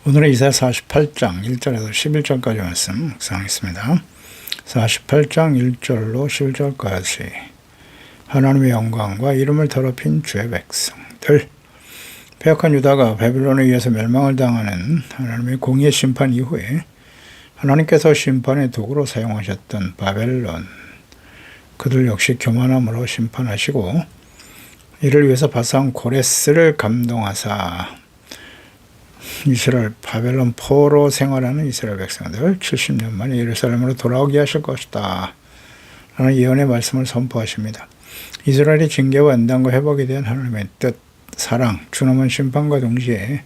오늘은 이사야 48장 1절에서 11절까지 말씀 묵상하겠습니다. 48장 1절로 11절까지 하나님의 영광과 이름을 더럽힌 주의 백성들. 패역한 유다가 바벨론에 의해서 멸망을 당하는 하나님의 공의의 심판 이후에 하나님께서 심판의 도구로 사용하셨던 바벨론, 그들 역시 교만함으로 심판하시고 이를 위해서 바산 고레스를 감동하사 이스라엘 바벨론 포로 생활하는 이스라엘 백성들 70년 만에 예루살렘으로 돌아오게 하실 것이다 라는 예언의 말씀을 선포하십니다. 이스라엘의 징계와 연단과 회복에 대한 하나님의 뜻, 사랑, 준엄한 심판과 동시에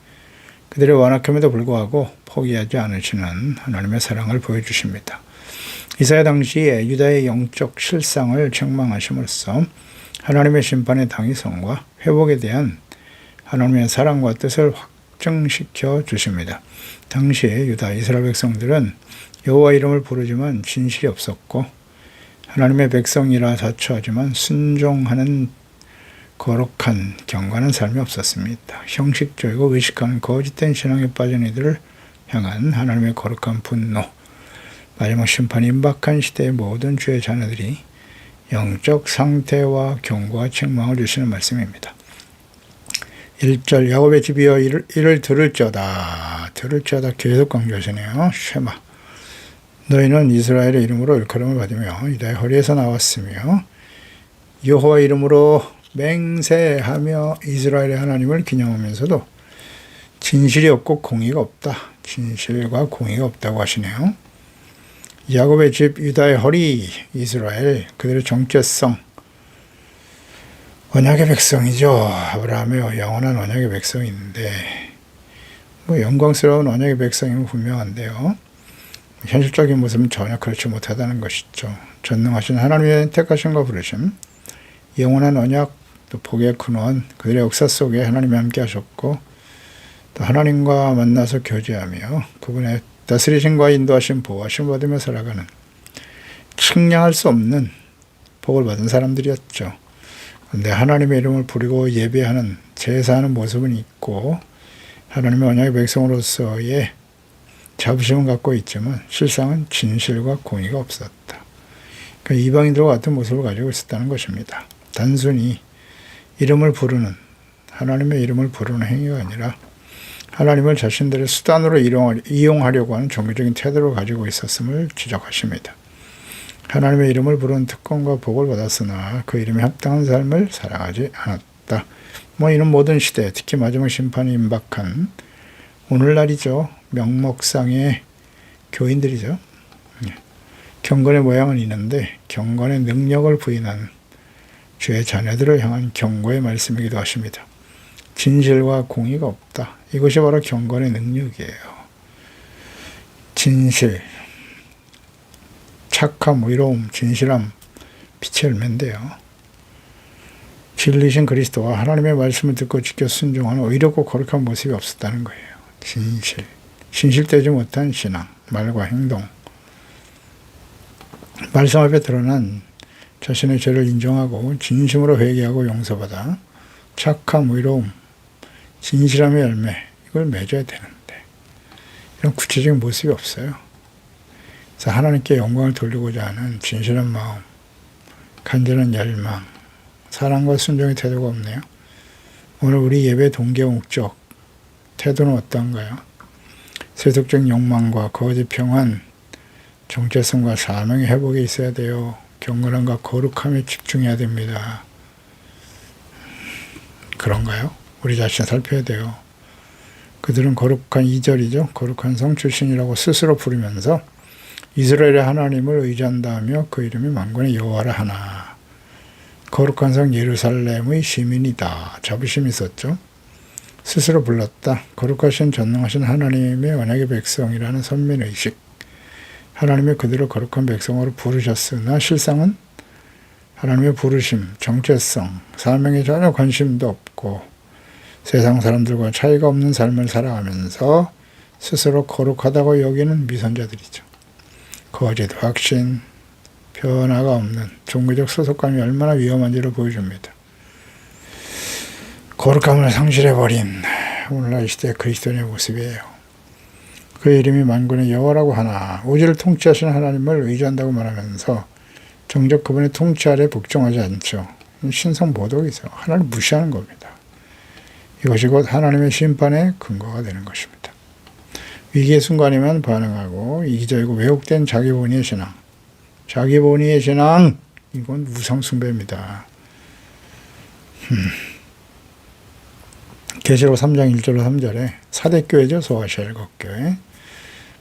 그들의 완악함에도 불구하고 포기하지 않으시는 하나님의 사랑을 보여주십니다. 이사야 당시에 유다의 영적 실상을 책망하심으로써 하나님의 심판의 당위성과 회복에 대한 하나님의 사랑과 뜻을 확증시켜 주십니다. 당시에 유다 이스라엘 백성들은 여호와 이름을 부르지만 진실이 없었고 하나님의 백성이라 자처하지만 순종하는 거룩한 경건한 삶이 없었습니다. 형식적이고 의식하는 거짓된 신앙에 빠진 이들을 향한 하나님의 거룩한 분노, 마지막 심판이 임박한 시대의 모든 주의 자녀들이 영적 상태와 경고와 책망을 주시는 말씀입니다. 1절 야곱의 집이여 이를 들을지어다 계속 강조하시네요. 쉐마 너희는 이스라엘의 이름으로 일컬음을 받으며 유다의 허리에서 나왔으며 여호와 이름으로 맹세하며 이스라엘의 하나님을 기념하면서도 진실이 없고 공의가 없다. 진실과 공의가 없다고 하시네요. 야곱의 집 유다의 허리 이스라엘, 그들의 정체성, 언약의 백성이죠. 아브라함의 영원한 언약의 백성인데 영광스러운 언약의 백성이면 분명한데요. 현실적인 모습은 전혀 그렇지 못하다는 것이죠. 전능하신 하나님의 택하심과 부르심, 영원한 언약, 또 복의 근원, 그들의 역사 속에 하나님이 함께 하셨고 또 하나님과 만나서 교제하며 그분의 다스리심과 인도하심, 보호하심 받으며 살아가는 측량할 수 없는 복을 받은 사람들이었죠. 그런데 하나님의 이름을 부리고 예배하는, 제사하는 모습은 있고 하나님의 언약의 백성으로서의 자부심은 갖고 있지만 실상은 진실과 공의가 없었다. 그러니까 이방인들과 같은 모습을 가지고 있었다는 것입니다. 단순히 이름을 부르는, 하나님의 이름을 부르는 행위가 아니라 하나님을 자신들의 수단으로 이용하려고 하는 종교적인 태도를 가지고 있었음을 지적하십니다. 하나님의 이름을 부르는 특권과 복을 받았으나 그 이름에 합당한 삶을 살아가지 않았다. 이런 모든 시대, 특히 마지막 심판이 임박한 오늘날이죠. 명목상의 교인들이죠. 경건의 모양은 있는데 경건의 능력을 부인한 주의 자녀들을 향한 경고의 말씀이기도 하십니다. 진실과 공의가 없다. 이것이 바로 경건의 능력이에요. 진실, 착함, 의로움, 진실함, 빛의 열매인데요. 진리신 그리스도와 하나님의 말씀을 듣고 지켜 순종하는 의롭고 거룩한 모습이 없었다는 거예요. 진실, 진실되지 못한 신앙, 말과 행동, 말씀 앞에 드러난 자신의 죄를 인정하고 진심으로 회개하고 용서받아 착함, 의로움, 진실함의 열매, 이걸 맺어야 되는데 이런 구체적인 모습이 없어요. 그래서 하나님께 영광을 돌리고자 하는 진실한 마음, 간절한 열망, 사랑과 순종의 태도가 없네요. 오늘 우리 예배 동기와 목적, 태도는 어떤가요? 세속적 욕망과 거짓 평안, 정체성과 사명의 회복에 있어야 돼요. 경건함과 거룩함에 집중해야 됩니다. 그런가요? 우리 자신 살펴야 돼요. 그들은 거룩한 2절이죠. 거룩한 성 출신이라고 스스로 부르면서 이스라엘의 하나님을 의지한다 하며 그 이름이 만군의 여호와라 하나. 거룩한 성 예루살렘의 시민이다. 자부심이 있었죠. 스스로 불렀다. 거룩하신 전능하신 하나님의 언약의 백성이라는 선민의식. 하나님의 그들을 거룩한 백성으로 부르셨으나 실상은 하나님의 부르심, 정체성, 사명에 전혀 관심도 없고 세상 사람들과 차이가 없는 삶을 살아가면서 스스로 거룩하다고 여기는 미선자들이죠. 거짓, 확신, 변화가 없는 종교적 소속감이 얼마나 위험한지를 보여줍니다. 거룩함을 상실해버린 오늘날 시대의 그리스도인의 모습이에요. 그의 이름이 만군의 여호와라고 하나 우주를 통치하시는 하나님을 의지한다고 말하면서 정작 그분의 통치 아래 복종하지 않죠. 신성모독이죠. 하나님 무시하는 겁니다. 이것이 곧 하나님의 심판의 근거가 되는 것입니다. 위기의 순간이면 반응하고 이기적이고 왜곡된 자기본위의 신앙. 자기본위의 신앙, 이건 우상숭배입니다. 계시록 3장 1절로 3절에 사대교회죠. 소아시아 일곱교회.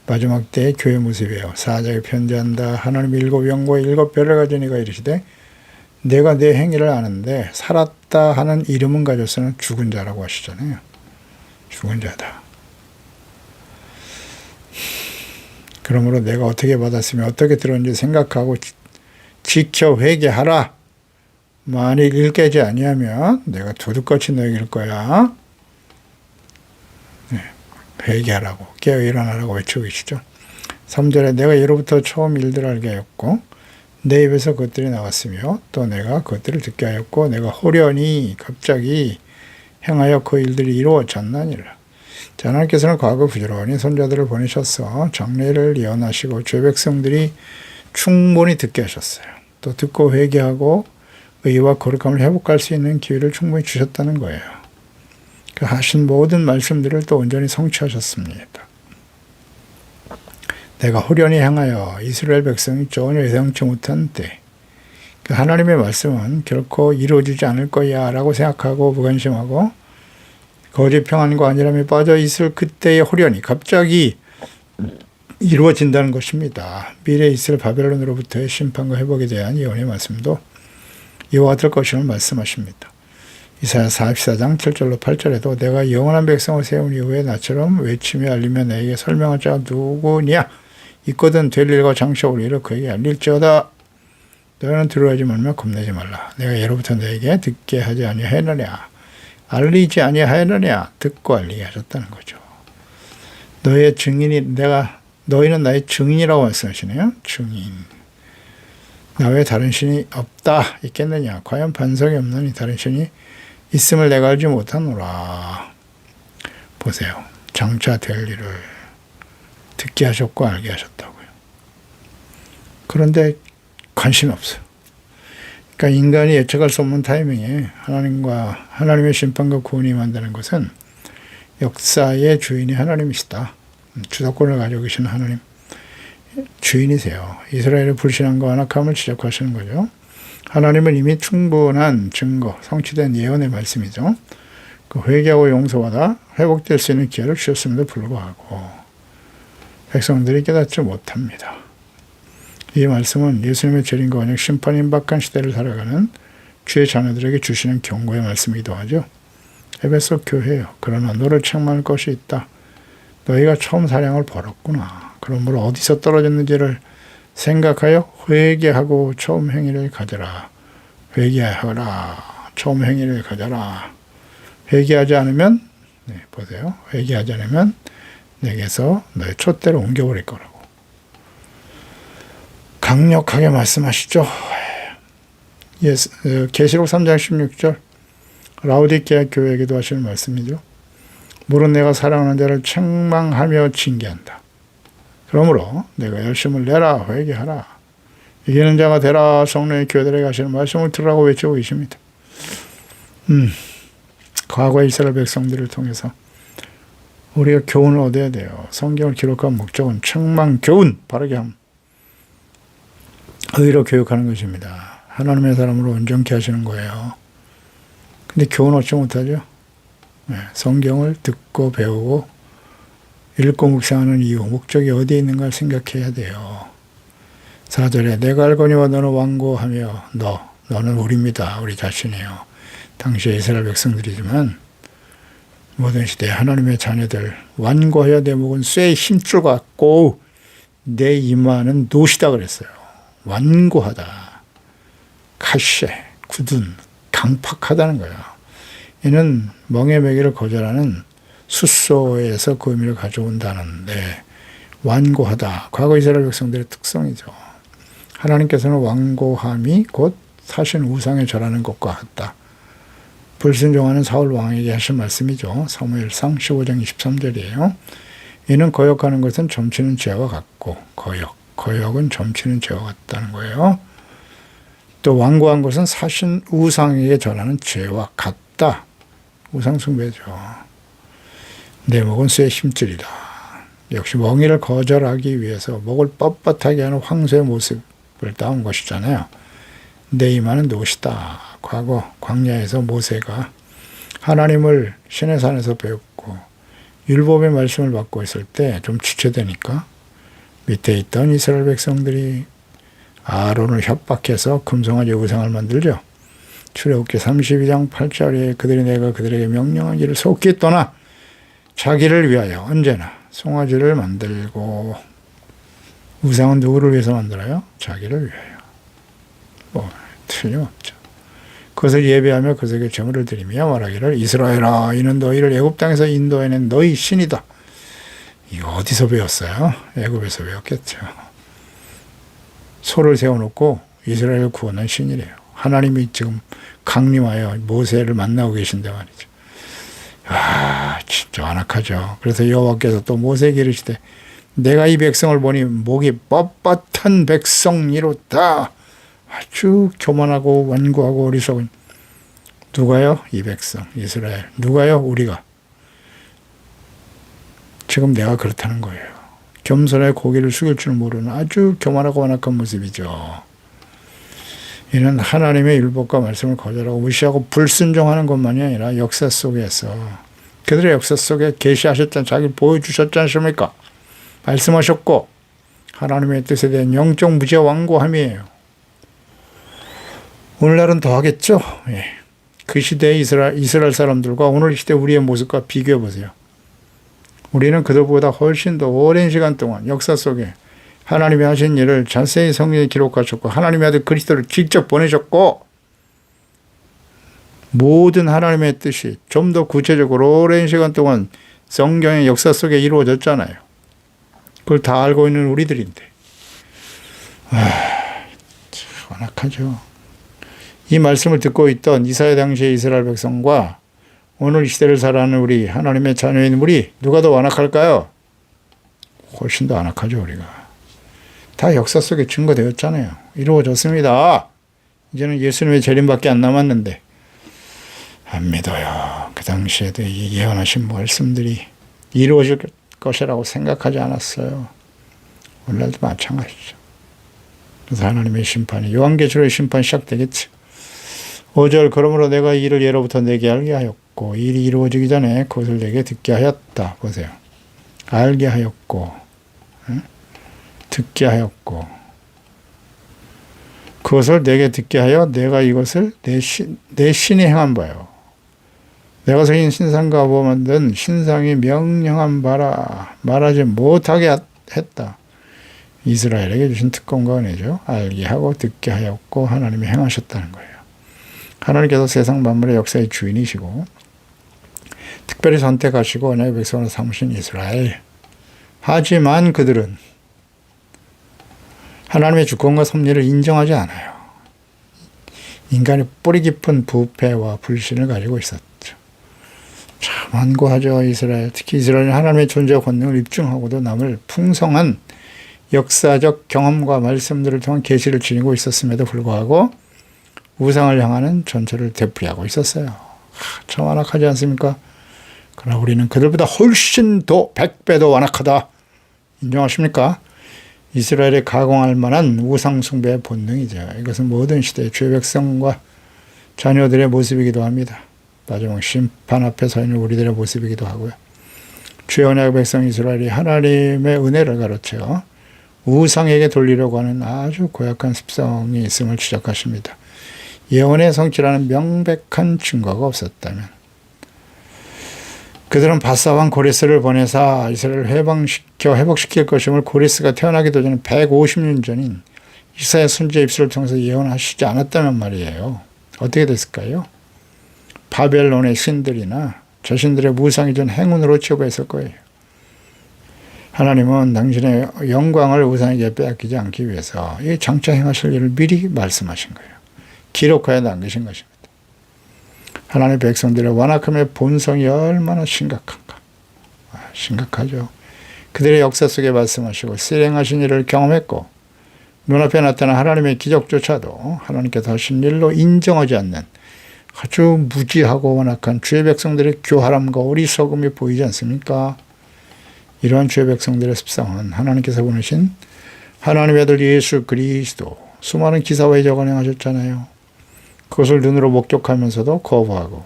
마지막 때의 교회 모습이에요. 사자에게 편지한다. 하나님 일곱 영과 일곱 별을 가진 이가 이르시되 내가 내 행위를 아는데 살았다 하는 이름은 가졌으나 죽은 자라고 하시잖아요. 죽은 자다. 그러므로 내가 어떻게 받았으며 어떻게 들었는지 생각하고 지켜 회개하라. 만일 일깨지 아니하면 내가 도둑같이 너에게 일 거야. 네, 회개하라고 깨어 일어나라고 외치고 계시죠. 3절에 내가 예로부터 처음 일들을 알게 하였고 내 입에서 그것들이 나왔으며 또 내가 그것들을 듣게 하였고 내가 호련히 갑자기 행하여 그 일들이 이루어졌나니라. 자, 하나님께서는 과거 부지런히 선자들을 보내셔서 정례를 예언하시고 죄 백성들이 충분히 듣게 하셨어요. 또 듣고 회개하고 의와 거룩함을 회복할 수 있는 기회를 충분히 주셨다는 거예요. 그 하신 모든 말씀들을 또 온전히 성취하셨습니다. 내가 호련히 행하여 이스라엘 백성이 전혀 예상치 못한 때, 그 하나님의 말씀은 결코 이루어지지 않을 거야 라고 생각하고 무관심하고 거짓 평안과 안일함에 빠져 있을 그때의 호련히 갑자기 이루어진다는 것입니다. 미래에 있을 바벨론으로부터의 심판과 회복에 대한 예언의 말씀도 이와 같을 것임을 말씀하십니다. 이사야 44장 7절로 8절에도 내가 영원한 백성을 세운 이후에 나처럼 외치며 알리며 내게 설명할 자가 누구냐? 있거든 될 일과 장시올 일을 그에게 알릴지어다. 너희는 두려워하지 말며 겁내지 말라. 내가 예로부터 너에게 듣게 하지 아니하였느냐? 알리지 아니하였느냐? 듣고 알리게 하셨다는 거죠. 너희의 증인이 너희는 나의 증인이라고 말씀하시네요. 증인. 나 외에 다른 신이 없다 있겠느냐? 과연 반석이 없느니 다른 신이 있음을 내가 알지 못하노라. 보세요. 장차 될 일을 듣게 하셨고 알게 하셨다고요. 그런데 관심이 없어요. 그러니까 인간이 예측할 수 없는 타이밍에 하나님의 심판과 구원이 만드는 것은 역사의 주인이 하나님이시다. 주도권을 가지고 계신 하나님 주인이세요. 이스라엘의 불신앙과 안악함을 지적하시는 거죠. 하나님은 이미 충분한 증거, 성취된 예언의 말씀이죠. 그 회개하고 용서받아 회복될 수 있는 기회를 주셨음에도 불구하고 백성들이 깨닫지 못합니다. 이 말씀은 예수님의 재림과 언약 심판 임박한 시대를 살아가는 주의 자녀들에게 주시는 경고의 말씀이기도 하죠. 에베소 교회요. 그러나 너를 책망할 것이 있다. 너희가 처음 사량을 벌었구나. 그러므로 어디서 떨어졌는지를 생각하여 회개하고 처음 행위를 가져라. 회개하라. 처음 행위를 가져라. 회개하지 않으면 보세요. 회개하지 않으면 내게서 너의 촛대를 옮겨버릴 거라고. 강력하게 말씀하시죠. 계시록 3장 16절 라오디게아 교회에게도 하시는 말씀이죠. 물은 내가 사랑하는 자를 책망하며 징계한다. 그러므로 내가 열심을 내라 회개하라. 이기는 자가 되라. 성령의 교회들에게 하시는 말씀을 들으라고 외치고 계십니다. 과거의 이스라엘 백성들을 통해서 우리가 교훈을 얻어야 돼요. 성경을 기록한 목적은 책망, 교훈, 바르게 함. 의로 교육하는 것입니다. 하나님의 사람으로 온전케 하시는 거예요. 근데 교훈 얻지 못하죠. 성경을 듣고 배우고 읽고 묵상하는 이유, 목적이 어디에 있는가 생각해야 돼요. 4절에 내가 알거니와 너는 완고하며 너는 우리입니다. 우리 자신이에요. 당시에 이스라엘 백성들이지만 모든 시대에 하나님의 자녀들 완고하여 내 목은 쇠의 힘줄 같고 내 이마는 노시다 그랬어요. 완고하다. 카쉐, 굳은, 강팍하다는 거야. 이는 멍에 매기를 거절하는 숫소에서 그 의미를 가져온다는데 완고하다. 과거 이스라엘 백성들의 특성이죠. 하나님께서는 완고함이 곧 사신 우상에 절하는 것과 같다. 불순종하는 사울 왕에게 하신 말씀이죠. 사무엘상 15장 23절이에요. 이는 거역하는 것은 점치는 죄와 같고 거역은 점치는 죄와 같다는 거예요. 또 완고한 것은 사신 우상에게 절하는 죄와 같다. 우상 숭배죠. 내 목은 쇠 힘줄이다. 역시 멍이를 거절하기 위해서 목을 뻣뻣하게 하는 황소의 모습을 따온 것이잖아요. 내 이마는 노시다. 과거 광야에서 모세가 하나님을 시내 산에서 배웠고 율법의 말씀을 받고 있을 때 좀 지체되니까 밑에 있던 이스라엘 백성들이 아론을 협박해서 금송아지 우상을 만들죠. 출애굽기 32장 8절에 그들이 내가 그들에게 명령한 일을 속히 떠나 자기를 위하여 언제나 송아지를 만들고, 우상은 누구를 위해서 만들어요? 자기를 위하여. 뭐 틀림없죠. 그것을 예배하며 그에게 제물을 드리며 말하기를 이스라엘아 이는 너희를 애굽 땅에서 인도해낸 너희 신이다. 이거 어디서 배웠어요? 애굽에서 배웠겠죠. 소를 세워놓고 이스라엘을 구원한 신이래요. 하나님이 지금 강림하여 모세를 만나고 계신데 말이죠. 아, 진짜 완악하죠. 그래서 여호와께서 또 모세에게 이르시되 내가 이 백성을 보니 목이 뻣뻣한 백성이로다. 아주 교만하고 완고하고 어리석은. 누가요? 이 백성 이스라엘. 누가요? 우리가. 지금 내가 그렇다는 거예요. 겸손하게 고개를 숙일 줄 모르는 아주 교만하고 완악한 모습이죠. 이는 하나님의 율법과 말씀을 거절하고 무시하고 불순종하는 것만이 아니라 역사 속에서 그들의 역사 속에 계시하셨잖아요. 자기를 보여주셨지 않습니까? 말씀하셨고 하나님의 뜻에 대한 영적 무죄완고함이에요. 오늘날은 더 하겠죠. 예. 그 시대의 이스라엘 사람들과 오늘 시대 우리의 모습과 비교해 보세요. 우리는 그들보다 훨씬 더 오랜 시간 동안 역사 속에 하나님이 하신 일을 자세히 성경에 기록하셨고 하나님의 아들 그리스도를 직접 보내셨고 모든 하나님의 뜻이 좀 더 구체적으로 오랜 시간 동안 성경의 역사 속에 이루어졌잖아요. 그걸 다 알고 있는 우리들인데 완악하죠. 이 말씀을 듣고 있던 이사야 당시의 이스라엘 백성과 오늘 이 시대를 살아가는 우리 하나님의 자녀인 우리 누가 더 완악할까요? 훨씬 더 완악하죠. 우리가 다 역사 속에 증거되었잖아요. 이루어졌습니다. 이제는 예수님의 재림밖에 안 남았는데 안 믿어요. 그 당시에도 이 예언하신 말씀들이 이루어질 것이라고 생각하지 않았어요. 오늘날도 마찬가지죠. 그래서 하나님의 심판이 요한계시록의 심판이 시작되겠죠. 5절 그러므로 내가 이 일을 예로부터 내게 알게 하였고 이 일이 이루어지기 전에 그것을 내게 듣게 하였다. 보세요. 알게 하였고 듣게 하였고 그것을 내게 듣게 하여 내가 이것을 내 신이 행한 바요. 내가 새긴 신상과 뭐 만든 신상이 명령한 바라 말하지 못하게 했다. 이스라엘에게 주신 특권과 은혜죠. 알게 하고 듣게 하였고 하나님이 행하셨다는 거예요. 하나님께서 세상 만물의 역사의 주인이시고 특별히 선택하시고 언약의 백성으로 삼으신 이스라엘. 하지만 그들은 하나님의 주권과 섭리를 인정하지 않아요. 인간이 뿌리 깊은 부패와 불신을 가지고 있었죠. 참 완고하죠. 이스라엘. 특히 이스라엘은 하나님의 존재와 권능을 입증하고도 남을 풍성한 역사적 경험과 말씀들을 통한 계시를 지니고 있었음에도 불구하고 우상을 향하는 전철을 되풀이하고 있었어요. 참 완악하지 않습니까? 그러나 우리는 그들보다 훨씬 더 100배 더 완악하다. 인정하십니까? 이스라엘에 가공할 만한 우상 숭배의 본능이죠. 이것은 모든 시대의 주의 백성과 자녀들의 모습이기도 합니다. 마지막 심판 앞에 서 있는 우리들의 모습이기도 하고요. 주의 언약의 백성 이스라엘이 하나님의 은혜를 가르쳐 우상에게 돌리려고 하는 아주 고약한 습성이 있음을 지적하십니다. 예언의 성취라는 명백한 증거가 없었다면 그들은 바사왕 고레스를 보내사 이스라엘을 회복시킬 것임을 고레스가 태어나기도 전에 150년 전인 이사야 선지자의 입술을 통해서 예언하시지 않았다면 말이에요. 어떻게 됐을까요? 바벨론의 신들이나 자신들의 무상이 전 행운으로 치부했을 거예요. 하나님은 당신의 영광을 우상에게 빼앗기지 않기 위해서 이 장차 행하실 일을 미리 말씀하신 거예요. 기록하여 남기신 것입니다. 하나님의 백성들의 완악함의 본성이 얼마나 심각한가. 심각하죠. 그들의 역사 속에 말씀하시고 실행하신 일을 경험했고 눈앞에 나타난 하나님의 기적조차도 하나님께서 하신 일로 인정하지 않는 아주 무지하고 완악한 주의 백성들의 교활함과 어리석음이 보이지 않습니까? 이러한 주의 백성들의 습성은 하나님께서 보내신 하나님의 아들 예수 그리스도 수많은 기사와 이적을 행하셨잖아요. 그것을 눈으로 목격하면서도 거부하고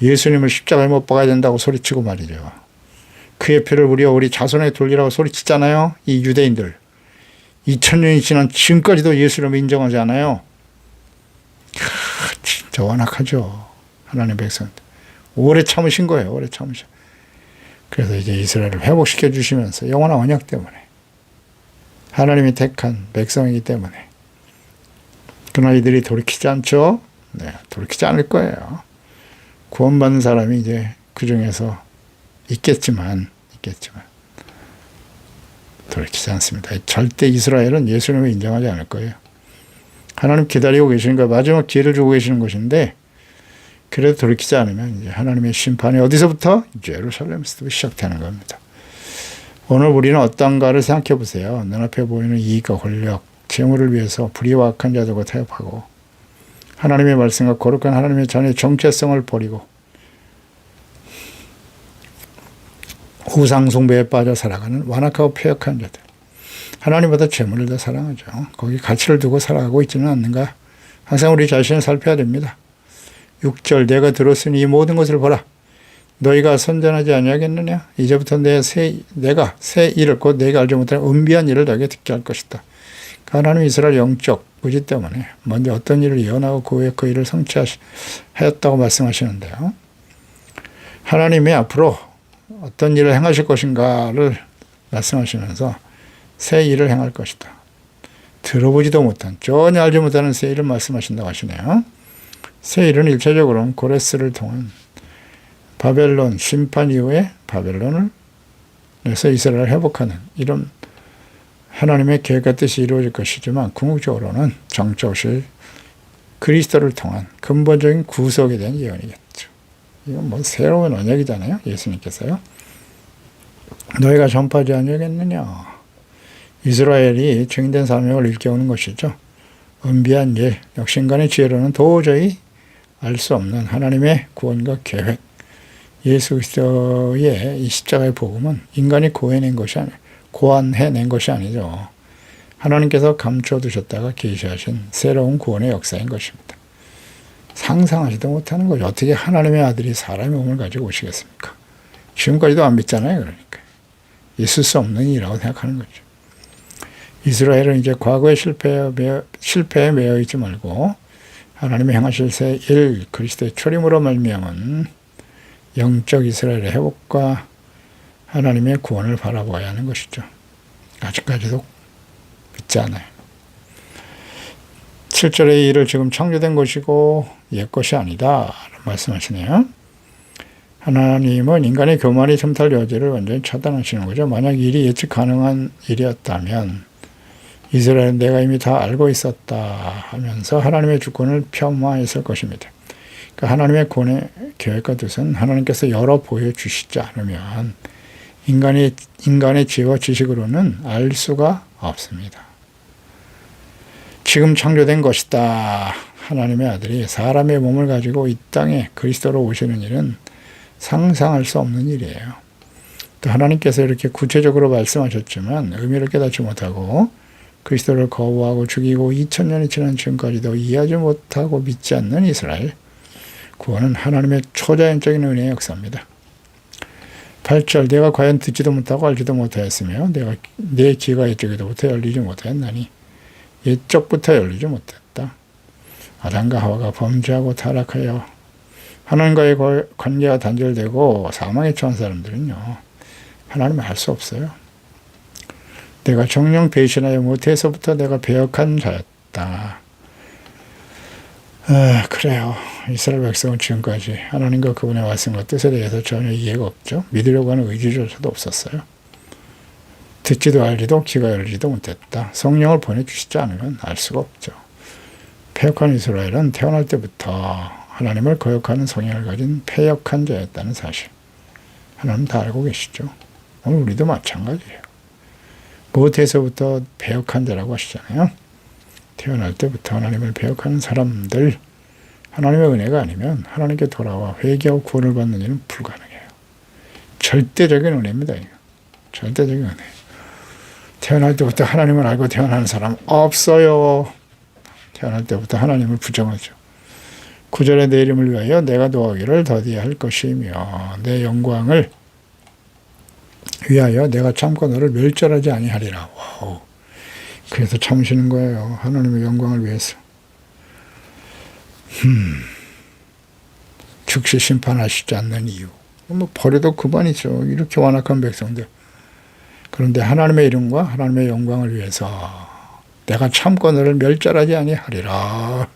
예수님을 십자가에 못 박아야 된다고 소리치고 말이죠. 그의 피를 우리 자손에 돌리라고 소리치잖아요. 이 유대인들. 2000년이 지난 지금까지도 예수님을 인정하지 않아요. 진짜 완악하죠. 하나님의 백성들. 오래 참으신 거예요. 오래 참으신. 그래서 이제 이스라엘을 회복시켜 주시면서 영원한 언약 때문에 하나님이 택한 백성이기 때문에 그러나 이들이 돌이키지 않죠. 네, 돌이키지 않을 거예요. 구원받는 사람이 이제 그 중에서 있겠지만 돌이키지 않습니다. 절대 이스라엘은 예수님을 인정하지 않을 거예요. 하나님 기다리고 계시는 거예요. 마지막 기회를 주고 계시는 것인데 그래도 돌이키지 않으면 이제 하나님의 심판이 어디서부터? 예루살렘에서부터 시작되는 겁니다. 오늘 우리는 어떤가를 생각해 보세요. 눈앞에 보이는 이익과 권력, 재물을 위해서 불의와 악한 자들과 타협하고 하나님의 말씀과 거룩한 하나님의 전의 정체성을 버리고 우상 숭배에 빠져 살아가는 완악하고 폐역한 자들. 하나님보다 재물을 더 사랑하죠. 거기 가치를 두고 살아가고 있지는 않는가? 항상 우리 자신을 살펴야 됩니다. 6절 내가 들었으니 이 모든 것을 보라. 너희가 선전하지 아니하겠느냐? 이제부터 내가 새 일을 곧 내가 알지 못하는 은비한 일을 너에게 듣게 할 것이다. 하나님 이스라엘 영적 부지 때문에 먼저 어떤 일을 예언하고 그 후에 그 일을 성취하였다고 말씀하시는데요. 하나님이 앞으로 어떤 일을 행하실 것인가를 말씀하시면서 새 일을 행할 것이다. 들어보지도 못한 전혀 알지 못하는 새 일을 말씀하신다고 하시네요. 새 일은 일차적으로는 고레스를 통한 바벨론 심판 이후에 바벨론을 내서 이스라엘을 회복하는 이런 하나님의 계획과 뜻이 이루어질 것이지만 궁극적으로는 정적실 그리스도를 통한 근본적인 구속에 대한 예언이겠죠. 이건 뭐 새로운 언약이잖아요. 예수님께서요. 너희가 전파하지 아니하겠느냐. 이스라엘이 증인된 사명을 일깨우는 것이죠. 은비한 일, 역시 인간의 지혜로는 도저히 알 수 없는 하나님의 구원과 계획. 예수 그리스도의 이 십자가의 복음은 인간이 고안해낸 것이 아니죠. 하나님께서 감춰두셨다가 계시하신 새로운 구원의 역사인 것입니다. 상상하지도 못하는 거죠. 어떻게 하나님의 아들이 사람의 몸을 가지고 오시겠습니까? 지금까지도 안 믿잖아요. 그러니까. 있을 수 없는 일이라고 생각하는 거죠. 이스라엘은 이제 과거의 실패에 매여 있지 말고 하나님이 행하실 새 일 그리스도의 초림으로 말미암은 영적 이스라엘의 회복과 하나님의 구원을 바라봐야 하는 것이죠. 아직까지도 믿지 않아요. 7절의 일을 지금 창조된 것이고 옛 것이 아니다 말씀하시네요. 하나님은 인간의 교만이 틈탈 여지를 완전히 차단하시는 거죠. 만약 일이 예측 가능한 일이었다면 이스라엘은 내가 이미 다 알고 있었다 하면서 하나님의 주권을 폄하했을 것입니다. 그러니까 하나님의 구원의 계획과 뜻은 하나님께서 열어 보여주시지 않으면 인간의 지혜와 지식으로는 알 수가 없습니다. 지금 창조된 것이다. 하나님의 아들이 사람의 몸을 가지고 이 땅에 그리스도로 오시는 일은 상상할 수 없는 일이에요. 또 하나님께서 이렇게 구체적으로 말씀하셨지만 의미를 깨닫지 못하고 그리스도를 거부하고 죽이고 2000년이 지난 지금까지도 이해하지 못하고 믿지 않는 이스라엘. 구원은 하나님의 초자연적인 은혜의 역사입니다. 8절 내가 과연 듣지도 못하고 알지도 못하였으며 내 귀가 옛적에도부터 열리지 못하였나니 옛적부터 열리지 못했다. 아담과 하와가 범죄하고 타락하여 하나님과의 관계가 단절되고 사망에 처한 사람들은요. 하나님을 알 수 없어요. 내가 정령 배신하여 못해서부터 내가 배역한 자였다. 그래요. 이스라엘 백성은 지금까지 하나님과 그분의 말씀과 뜻에 대해서 전혀 이해가 없죠. 믿으려고 하는 의지조차도 없었어요. 듣지도 알지도 귀가 열리지도 못했다. 성령을 보내주시지 않으면 알 수가 없죠. 패역한 이스라엘은 태어날 때부터 하나님을 거역하는 성향을 가진 패역한 자였다는 사실. 하나님 다 알고 계시죠. 오늘 우리도 마찬가지예요. 모태에서부터 배역한 자라고 하시잖아요. 태어날 때부터 하나님을 배역하는 사람들, 하나님의 은혜가 아니면 하나님께 돌아와 회개하고 구원을 받는 일은 불가능해요. 절대적인 은혜입니다. 이거. 절대적인 은혜. 태어날 때부터 하나님을 알고 태어나는 사람 없어요. 태어날 때부터 하나님을 부정하죠. 9절에 내 이름을 위하여 내가 노하기를 더디게 할 것이며 내 영광을 위하여 내가 참고 너를 멸절하지 아니하리라. 와우. 그래서 참으시는 거예요. 하나님의 영광을 위해서. 즉시 심판하시지 않는 이유. 뭐 버려도 그만이죠. 이렇게 완악한 백성들. 그런데 하나님의 이름과 하나님의 영광을 위해서 내가 참고 너를 멸절하지 아니하리라.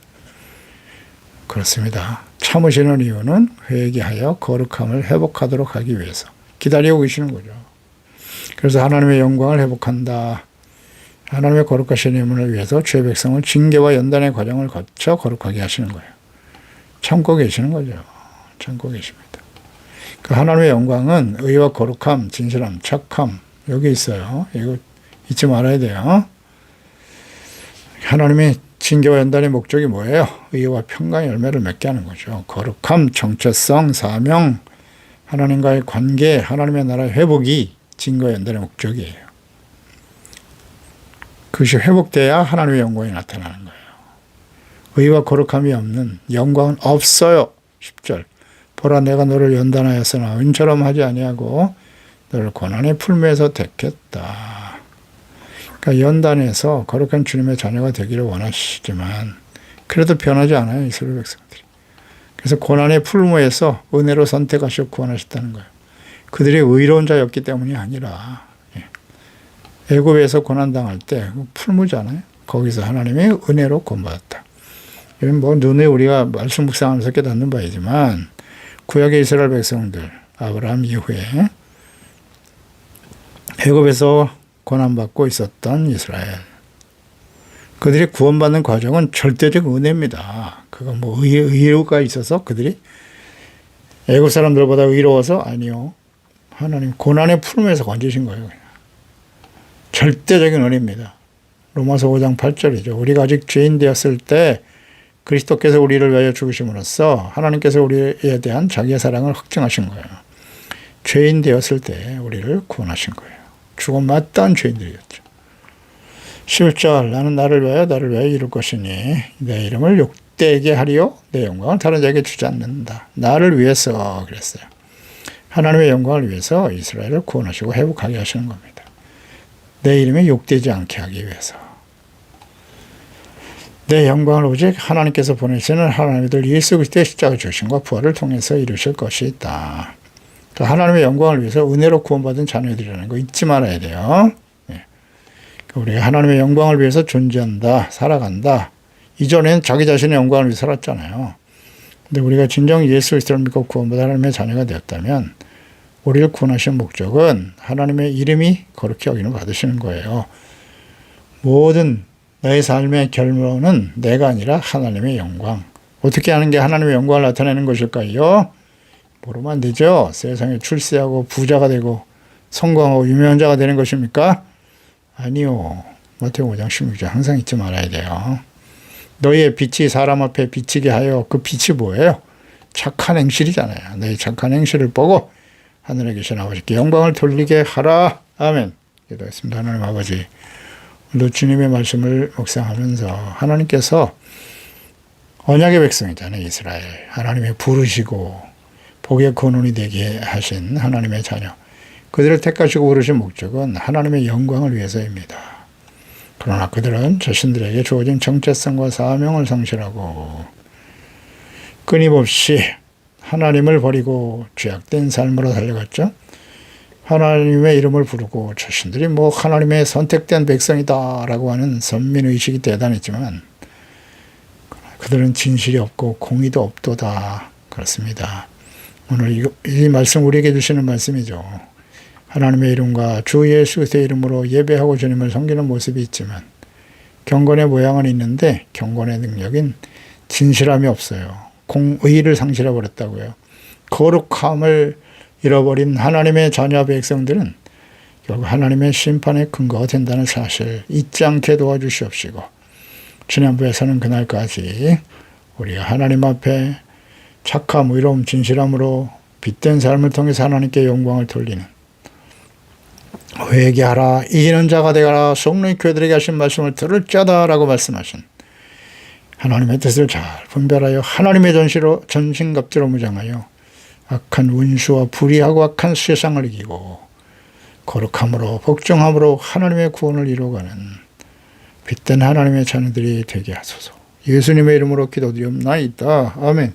그렇습니다. 참으시는 이유는 회개하여 거룩함을 회복하도록 하기 위해서 기다리고 계시는 거죠. 그래서 하나님의 영광을 회복한다. 하나님의 거룩하신 이름을 위해서 죄 백성을 징계와 연단의 과정을 거쳐 거룩하게 하시는 거예요. 참고 계시는 거죠. 참고 계십니다. 그 하나님의 영광은 의와 거룩함, 진실함, 착함 여기 있어요. 이거 잊지 말아야 돼요. 하나님의 징계와 연단의 목적이 뭐예요? 의와 평강의 열매를 맺게 하는 거죠. 거룩함, 정체성, 사명, 하나님과의 관계, 하나님의 나라의 회복이 징계와 연단의 목적이에요. 그것이 회복돼야 하나님의 영광이 나타나는 거예요. 의와 거룩함이 없는 영광은 없어요. 10절. 보라 내가 너를 연단하였으나 은처럼 하지 아니하고 너를 고난의 풀무에서 택했다. 그러니까 연단해서 거룩한 주님의 자녀가 되기를 원하시지만 그래도 변하지 않아요. 이스라엘 백성들이. 그래서 고난의 풀무에서 은혜로 선택하시고 구원하셨다는 거예요. 그들이 의로운 자였기 때문이 아니라 애굽에서 고난당할 때 풀무잖아요. 거기서 하나님의 은혜로 구원받았다. 이건 뭐 눈에 우리가 말씀 묵상하면서 깨닫는 바이지만 구약의 이스라엘 백성들 아브라함 이후에 애굽에서 고난받고 있었던 이스라엘. 그들이 구원받는 과정은 절대적 은혜입니다. 그건 뭐 의유가 있어서 그들이 애굽 사람들보다 의로워서 아니요. 하나님 고난의 풀무에서 건지신 거예요. 그냥. 절대적인 은혜입니다. 로마서 5장 8절이죠. 우리가 아직 죄인 되었을 때 그리스도께서 우리를 위하여 죽으심으로써 하나님께서 우리에 대한 자기의 사랑을 확증하신 거예요. 죄인 되었을 때 우리를 구원하신 거예요. 죽음 마땅한 죄인들이었죠. 11절 나는 나를 위하여 이룰 것이니 내 이름을 욕되게 하리요 내 영광을 다른 자에게 주지 않는다. 나를 위해서 그랬어요. 하나님의 영광을 위해서 이스라엘을 구원하시고 회복하게 하시는 겁니다. 내 이름이 욕되지 않게 하기 위해서. 내 영광을 오직 하나님께서 보내시는 하나님의 들 예수 그리스도의 십자가 죽으심과 부활을 통해서 이루실 것이다. 하나님의 영광을 위해서 은혜로 구원받은 자녀들이라는 거 잊지 말아야 돼요. 우리가 하나님의 영광을 위해서 존재한다, 살아간다. 이전에는 자기 자신의 영광을 위해 살았잖아요. 근데 우리가 진정 예수 그리스도를 믿고 구원받아 하나님의 자녀가 되었다면 우리를 구원하신 목적은 하나님의 이름이 거룩히 여기는 받으시는 거예요. 모든 나의 삶의 결론은 내가 아니라 하나님의 영광. 어떻게 하는 게 하나님의 영광을 나타내는 것일까요? 모르면 안 되죠. 세상에 출세하고 부자가 되고 성공하고 유명한 자가 되는 것입니까? 아니요. 마태복음 5장 16절 항상 잊지 말아야 돼요. 너희의 빛이 사람 앞에 비치게 하여 그 빛이 뭐예요? 착한 행실이잖아요. 너희 착한 행실을 보고 하늘에 계신 아버지께 영광을 돌리게 하라. 아멘. 기도했습니다. 하나님 아버지, 오늘도 주님의 말씀을 묵상하면서 하나님께서 언약의 백성이잖아요. 이스라엘. 하나님의 부르시고 복의 근원이 되게 하신 하나님의 자녀. 그들을 택하시고 부르신 목적은 하나님의 영광을 위해서입니다. 그러나 그들은 자신들에게 주어진 정체성과 사명을 상실하고 끊임없이 하나님을 버리고 죄악된 삶으로 달려갔죠. 하나님의 이름을 부르고 자신들이 뭐 하나님의 선택된 백성이다라고 하는 선민의식이 대단했지만 그들은 진실이 없고 공의도 없도다. 그렇습니다. 오늘 이 말씀 우리에게 주시는 말씀이죠. 하나님의 이름과 주 예수 그리스도의 이름으로 예배하고 주님을 섬기는 모습이 있지만 경건의 모양은 있는데 경건의 능력인 진실함이 없어요. 공의를 상실해버렸다고요. 거룩함을 잃어버린 하나님의 자녀 백성들은 결국 하나님의 심판의 근거가 된다는 사실 잊지 않게 도와주시옵시고, 지난부에서는 그날까지 우리가 하나님 앞에 착함, 의로움, 진실함으로 빛된 삶을 통해서 하나님께 영광을 돌리는, 회개하라 이기는 자가 되어라 성령이 교회들에게 하신 말씀을 들을 자다라고 말씀하신 하나님의 뜻을 잘 분별하여 하나님의 전신갑주로 무장하여 악한 운수와 불의하고 악한 세상을 이기고 거룩함으로 복종함으로 하나님의 구원을 이루어가는 빛된 하나님의 자녀들이 되게 하소서. 예수님의 이름으로 기도드리옵나이다. 아멘.